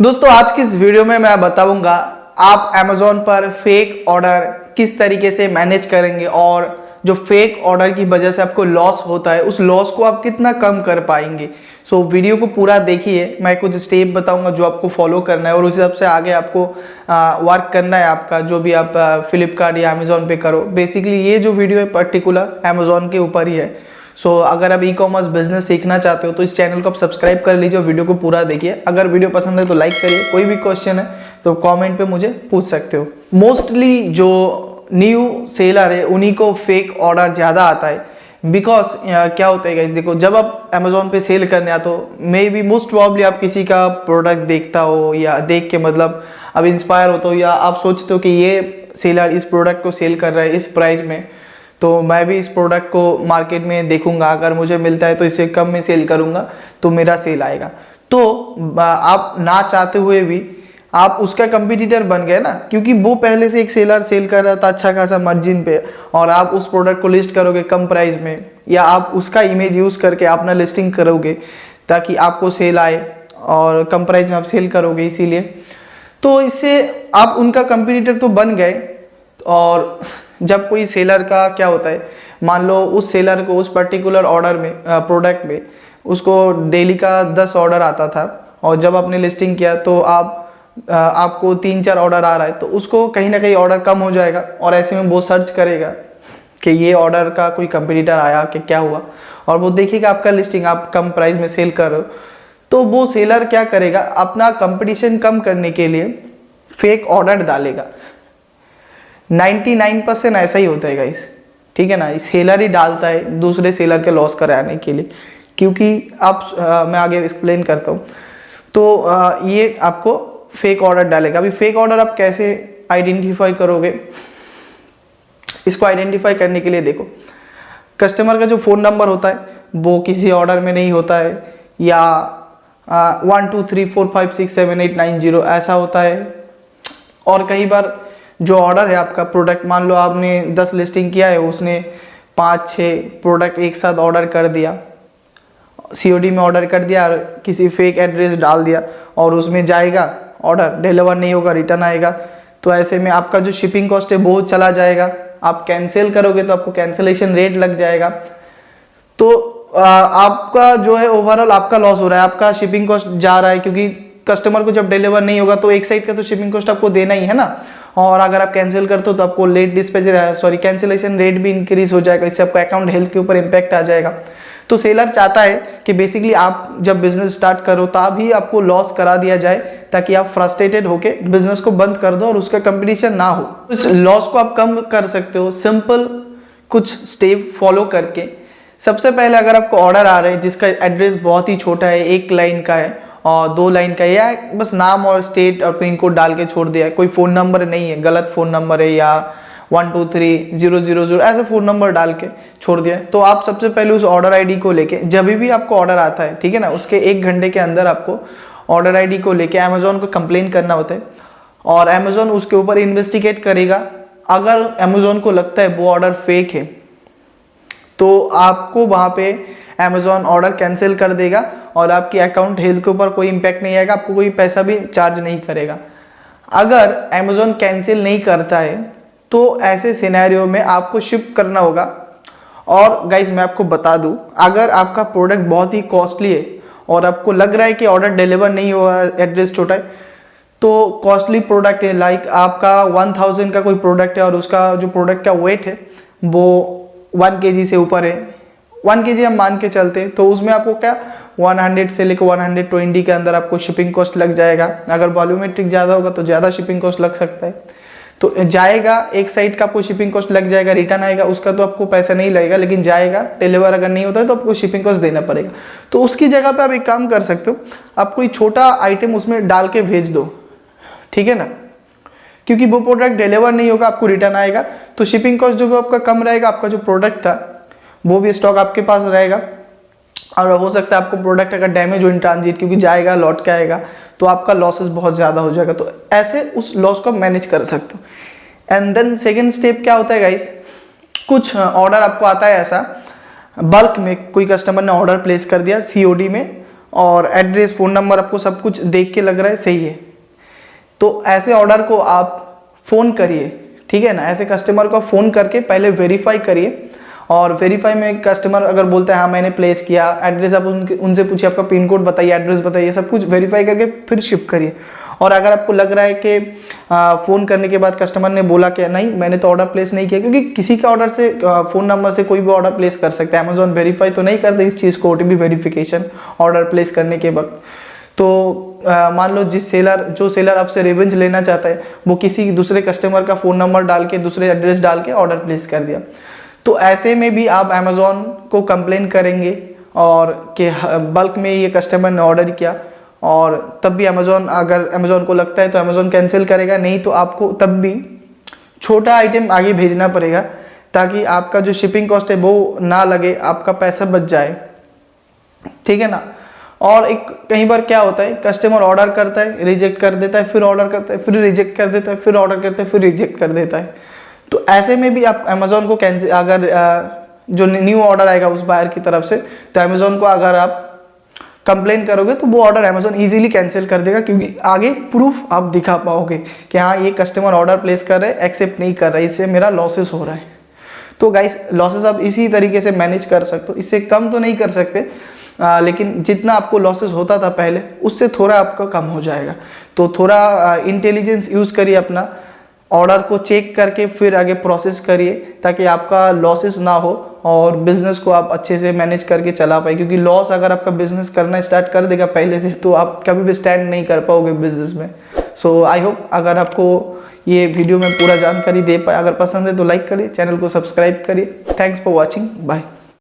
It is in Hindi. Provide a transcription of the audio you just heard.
दोस्तों आज की इस वीडियो में मैं बताऊंगा आप Amazon पर फेक ऑर्डर किस तरीके से मैनेज करेंगे और जो फेक ऑर्डर की वजह से आपको लॉस होता है उस लॉस को आप कितना कम कर पाएंगे। सो वीडियो को पूरा देखिए, मैं कुछ स्टेप बताऊंगा जो आपको फॉलो करना है और उस हिसाब से आगे आपको वर्क करना है। आपका जो भी आप फ्लिपकार्ट या अमेजोन पे करो, बेसिकली ये जो वीडियो है पर्टिकुलर अमेजोन के ऊपर ही है। अगर आप ई कॉमर्स बिजनेस सीखना चाहते हो तो इस चैनल को आप सब्सक्राइब कर लीजिए और वीडियो को पूरा देखिए। अगर वीडियो पसंद है तो लाइक करिए, कोई भी क्वेश्चन है तो कमेंट पे मुझे पूछ सकते हो। मोस्टली जो न्यू सेलर है उन्हीं को फेक ऑर्डर ज़्यादा आता है। बिकॉज क्या होता है गाइस, देखो जब आप अमेजोन पे सेल करने आते हो, मे बी मोस्ट प्रॉब्ली आप किसी का प्रोडक्ट देखता हो या देख के मतलब अब इंस्पायर होते हो या आप सोचते हो कि ये सेलर इस प्रोडक्ट को सेल कर रहा है इस प्राइस में, तो मैं भी इस प्रोडक्ट को मार्केट में देखूंगा, अगर मुझे मिलता है तो इससे कम में सेल करूंगा तो मेरा सेल आएगा। तो आप ना चाहते हुए भी आप उसका कंपटीटर बन गए ना, क्योंकि वो पहले से एक सेलर सेल कर रहा था अच्छा खासा मार्जिन पे और आप उस प्रोडक्ट को लिस्ट करोगे कम प्राइस में या आप उसका इमेज यूज़ करके अपना लिस्टिंग करोगे ताकि आपको सेल आए और कम प्राइस में आप सेल करोगे, इसीलिए तो इससे आप उनका कंपटीटर तो बन गए। और जब कोई सेलर का क्या होता है, मान लो उस सेलर को उस पर्टिकुलर ऑर्डर में प्रोडक्ट में उसको डेली का 10 ऑर्डर आता था और जब आपने लिस्टिंग किया तो आपको 3-4 ऑर्डर आ रहा है, तो उसको कहीं ना कहीं ऑर्डर कम हो जाएगा और ऐसे में वो सर्च करेगा कि ये ऑर्डर का कोई कंपटीटर आया कि क्या हुआ, और वो देखेगा आपका लिस्टिंग आप कम प्राइस में सेल कर रहे हो, तो वो सेलर क्या करेगा, अपना कंपटीशन कम करने के लिए फेक ऑर्डर डालेगा। 99% ऐसा ही होता है गाइस, ठीक है ना। सेलर ही डालता है दूसरे सेलर के लॉस कराने के लिए, क्योंकि मैं आगे एक्सप्लेन करता हूँ। तो ये आपको फेक ऑर्डर डालेगा। अभी फेक ऑर्डर आप कैसे आइडेंटिफाई करोगे, इसको आइडेंटिफाई करने के लिए देखो, कस्टमर का जो फ़ोन नंबर होता है वो किसी ऑर्डर में नहीं होता है, या 1 2 3 4 5 6 7 8 9 0 ऐसा होता है। और कई बार जो ऑर्डर है आपका प्रोडक्ट, मान लो आपने 10 लिस्टिंग किया है, उसने 5-6 प्रोडक्ट एक साथ ऑर्डर कर दिया, COD में ऑर्डर कर दिया, किसी फेक एड्रेस डाल दिया और उसमें जाएगा ऑर्डर, डिलीवर नहीं होगा, रिटर्न आएगा, तो ऐसे में आपका जो शिपिंग कॉस्ट है बहुत चला जाएगा। आप कैंसिल करोगे तो आपको कैंसिलेशन रेट लग जाएगा, तो आपका जो है ओवरऑल आपका लॉस हो रहा है, आपका शिपिंग कॉस्ट जा रहा है, क्योंकि कस्टमर को जब डिलीवर नहीं होगा तो एक साइड का तो शिपिंग कॉस्ट आपको देना ही है ना। और अगर आप कैंसिल करते हो तो आपको लेट डिस्पैच कैंसिलेशन रेट भी इंक्रीज हो जाएगा, इससे आपका अकाउंट हेल्थ के ऊपर इम्पैक्ट आ जाएगा। तो सेलर चाहता है कि बेसिकली आप जब बिजनेस स्टार्ट करो तभी आपको लॉस करा दिया जाए, ताकि आप फ्रस्ट्रेटेड होके बिजनेस को बंद कर दो और उसका कंपटीशन ना हो। इस लॉस को आप कम कर सकते हो सिंपल कुछ स्टेप फॉलो करके। सबसे पहले अगर आपको ऑर्डर आ रहा है जिसका एड्रेस बहुत ही छोटा है, 1 लाइन का है और 2 लाइन का है, या बस नाम और स्टेट और पिन कोड डाल के छोड़ दिया है, कोई फ़ोन नंबर नहीं है, गलत फ़ोन नंबर है, या 1 2 3 0 0 0 ऐसे फ़ोन नंबर डाल के छोड़ दिया है, तो आप सबसे पहले उस ऑर्डर आईडी को लेके, जब भी आपको ऑर्डर आता है, ठीक है ना, उसके 1 घंटे के अंदर आपको ऑर्डर आईडी को लेके अमेजोन को कंप्लेन करना होता है और अमेजोन उसके ऊपर इन्वेस्टिगेट करेगा। अगर अमेजोन को लगता है वो ऑर्डर फेक है तो आपको वहाँ पे अमेजोन ऑर्डर कैंसिल कर देगा और आपकी अकाउंट हेल्थ के ऊपर कोई इम्पैक्ट नहीं आएगा, आपको कोई पैसा भी चार्ज नहीं करेगा। अगर अमेजोन कैंसिल नहीं करता है तो ऐसे सिनेरियो में आपको शिप करना होगा। और गाइज मैं आपको बता दूं, अगर आपका प्रोडक्ट बहुत ही कॉस्टली है और आपको लग रहा है कि ऑर्डर डिलीवर नहीं हुआ, एड्रेस छोटा है, तो कॉस्टली प्रोडक्ट है, लाइक आपका 1000 का कोई प्रोडक्ट है और उसका जो प्रोडक्ट का वेट है वो 1 kg से ऊपर है, 1 kg हम मान के चलते हैं, तो उसमें आपको क्या 100 से लेकर 120 के अंदर आपको शिपिंग कॉस्ट लग जाएगा। अगर वॉल्यूमेट्रिक ज़्यादा होगा तो ज़्यादा शिपिंग कॉस्ट लग सकता है, तो जाएगा एक साइड का आपको शिपिंग कॉस्ट लग जाएगा, रिटर्न आएगा उसका तो आपको पैसा नहीं लगेगा, लेकिन जाएगा, डिलीवर अगर नहीं होता है तो आपको शिपिंग कॉस्ट देना पड़ेगा। तो उसकी जगह पे आप एक काम कर सकते हो, आप कोई छोटा आइटम उसमें डाल के भेज दो, ठीक है ना, क्योंकि वो प्रोडक्ट डिलीवर नहीं होगा, आपको रिटर्न आएगा, तो शिपिंग कॉस्ट जो आपका कम रहेगा, आपका जो प्रोडक्ट था वो भी स्टॉक आपके पास रहेगा। और हो सकता है आपको प्रोडक्ट अगर डैमेज हो इन ट्रांजिट, क्योंकि जाएगा लौट के आएगा, तो आपका लॉसेस बहुत ज़्यादा हो जाएगा, तो ऐसे उस लॉस को मैनेज कर सकते हो। एंड देन सेकेंड स्टेप क्या होता है गाइस, कुछ ऑर्डर आपको आता है ऐसा बल्क में, कोई कस्टमर ने ऑर्डर प्लेस कर दिया COD में और एड्रेस, फ़ोन नंबर आपको सब कुछ देख के लग रहा है सही है, तो ऐसे ऑर्डर को आप फ़ोन करिए, ठीक है ना। ऐसे कस्टमर को फ़ोन करके पहले वेरीफाई करिए, और वेरीफाई में कस्टमर अगर बोलता है हाँ मैंने प्लेस किया, एड्रेस आप उनसे पूछिए, आपका पिन कोड बताइए, एड्रेस बताइए, सब कुछ वेरीफाई करके फिर शिप करिए। और अगर आपको लग रहा है कि फ़ोन करने के बाद कस्टमर ने बोला कि नहीं मैंने तो ऑर्डर प्लेस नहीं किया, क्योंकि किसी का ऑर्डर से फ़ोन नंबर से कोई भी ऑर्डर प्लेस कर सकता है, अमेजोन वेरीफाई तो नहीं करते इस चीज़ को, OTP वेरिफिकेशन ऑर्डर प्लेस करने के वक्त। तो मान लो जो सेलर आपसे रिवेंज लेना चाहता है वो किसी दूसरे कस्टमर का फ़ोन नंबर डाल के, दूसरे एड्रेस डाल के ऑर्डर प्लेस कर दिया, तो ऐसे में भी आप अमेज़ॉन को कंप्लेन करेंगे और कि बल्क में ये कस्टमर ने ऑर्डर किया, और तब भी अगर अमेज़ॉन को लगता है तो अमेज़ॉन कैंसिल करेगा, नहीं तो आपको तब भी छोटा आइटम आगे भेजना पड़ेगा, ताकि आपका जो शिपिंग कॉस्ट है वो ना लगे, आपका पैसा बच जाए, ठीक है ना। और एक कई बार क्या होता है, कस्टमर ऑर्डर करता है, रिजेक्ट कर देता है, फिर ऑर्डर करता है, फिर रिजेक्ट कर देता है, फिर ऑर्डर करता है, फिर रिजेक्ट कर देता है। तो ऐसे में भी आप अमेज़ॉन को कैंसिल, अगर जो न्यू ऑर्डर आएगा उस बायर की तरफ से, तो अमेज़ॉन को अगर आप कंप्लेन करोगे तो वो ऑर्डर अमेज़ॉन इजीली कैंसिल कर देगा, क्योंकि आगे प्रूफ आप दिखा पाओगे कि हाँ ये कस्टमर ऑर्डर प्लेस कर रहे हैं, एक्सेप्ट नहीं कर रहा है, इससे मेरा लॉसेस हो रहा है। तो गाइस लॉसेस आप इसी तरीके से मैनेज कर सकते हो, इससे कम तो नहीं कर सकते, लेकिन जितना आपको लॉसेस होता था पहले उससे थोड़ा आपका कम हो जाएगा। तो थोड़ा इंटेलिजेंस यूज़ करिए अपना, ऑर्डर को चेक करके फिर आगे प्रोसेस करिए, ताकि आपका लॉसेस ना हो और बिज़नेस को आप अच्छे से मैनेज करके चला पाए, क्योंकि लॉस अगर आपका बिज़नेस करना स्टार्ट कर देगा पहले से, तो आप कभी भी स्टैंड नहीं कर पाओगे बिज़नेस में। सो आई होप अगर आपको ये वीडियो में पूरा जानकारी दे पाए, अगर पसंद है तो लाइक करिए, चैनल को सब्सक्राइब करिए। Thanks for watching, bye.